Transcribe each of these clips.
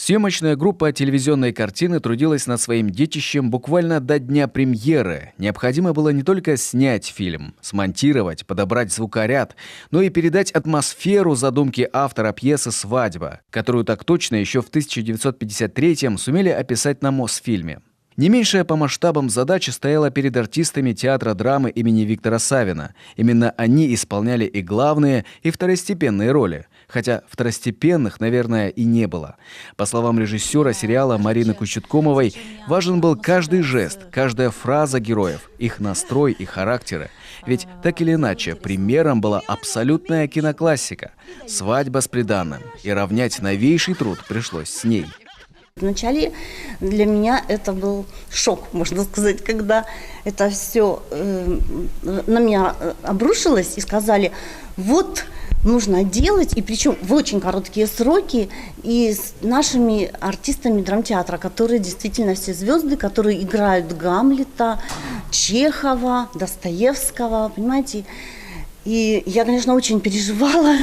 Съемочная группа телевизионной картины трудилась над своим детищем буквально до дня премьеры. Необходимо было не только снять фильм, смонтировать, подобрать звукоряд, но и передать атмосферу задумки автора пьесы «Свадьба», которую так точно еще в 1953-м сумели описать на Мосфильме. Не меньшая по масштабам задача стояла перед артистами театра драмы имени Виктора Савина. Именно они исполняли и главные, и второстепенные роли. Хотя второстепенных, наверное, и не было. По словам режиссера сериала Марины Кучеткомовой, важен был каждый жест, каждая фраза героев, их настрой и характеры. Ведь так или иначе, примером была абсолютная киноклассика «Свадьба с приданым», и равнять новейший труд пришлось с ней. Вначале для меня это был шок, можно сказать, когда это все на меня обрушилось и сказали, вот нужно делать, и причем в очень короткие сроки, и с нашими артистами драмтеатра, которые действительно все звезды, которые играют Гамлета, Чехова, Достоевского, понимаете. И я, конечно, очень переживала.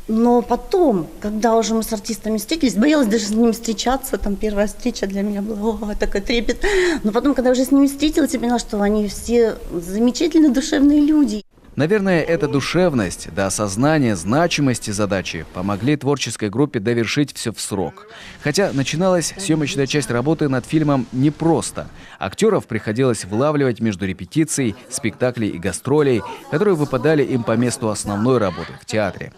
Но потом, когда уже мы с артистами встретились, боялась даже с ними встречаться, там первая встреча для меня была такой трепет. Но потом, когда уже с ними встретилась, я поняла, что они все замечательные, душевные люди. Наверное, эта душевность до осознания значимости задачи помогли творческой группе довершить все в срок. Хотя начиналась съемочная часть работы над фильмом непросто. Актеров приходилось вылавливать между репетицией, спектаклей и гастролей, которые выпадали им по месту основной работы в театре.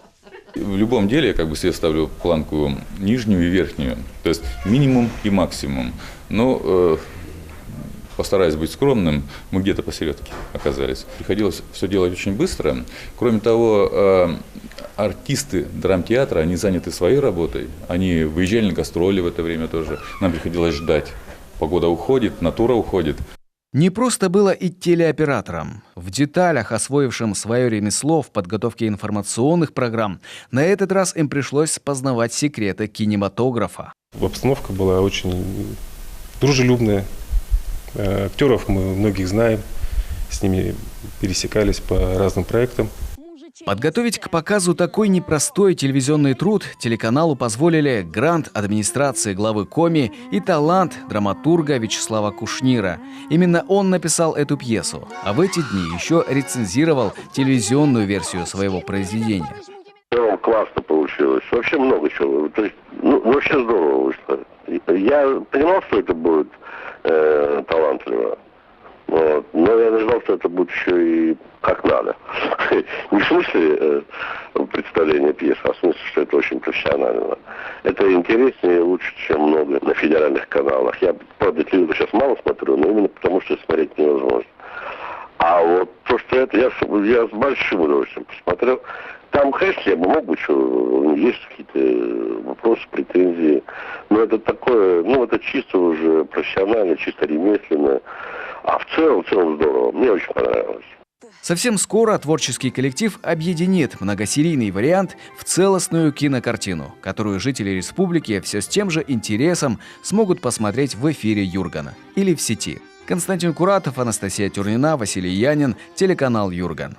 В любом деле я себе ставлю планку нижнюю и верхнюю, то есть минимум и максимум. Но постараясь быть скромным, мы где-то посередке оказались. Приходилось все делать очень быстро. Кроме того, артисты драмтеатра, они заняты своей работой, они выезжали на гастроли в это время тоже. Нам приходилось ждать. Погода уходит, натура уходит. Не просто было и телеоператорам. В деталях, освоившим свое ремесло в подготовке информационных программ, на этот раз им пришлось познавать секреты кинематографа. Обстановка была очень дружелюбная. Актеров мы многих знаем, с ними пересекались по разным проектам. Подготовить к показу такой непростой телевизионный труд телеканалу позволили грант администрации главы Коми и талант драматурга Вячеслава Кушнира. Именно он написал эту пьесу, а в эти дни еще рецензировал телевизионную версию своего произведения. Классно получилось, вообще много чего, то есть, вообще здорово вышло. Я понимал, что это будет талантливо. Вот. Но я не ждал, что это будет еще и как надо. Не в смысле представления пьесы, а в смысле, что это очень профессионально. Это интереснее и лучше, чем много на федеральных каналах. Я, правда, телевизор сейчас мало смотрю, но именно потому, что смотреть невозможно. А вот то, что это, я с большим удовольствием посмотрел. Там, конечно, я бы мог бы, что есть какие-то вопросы, претензии. Но это такое, это чисто уже профессионально, чисто ремесленно. А в целом здорово. Мне очень понравилось. Совсем скоро творческий коллектив объединит многосерийный вариант в целостную кинокартину, которую жители республики все с тем же интересом смогут посмотреть в эфире Юргана или в сети. Константин Куратов, Анастасия Тюрнина, Василий Янин, телеканал Юрган.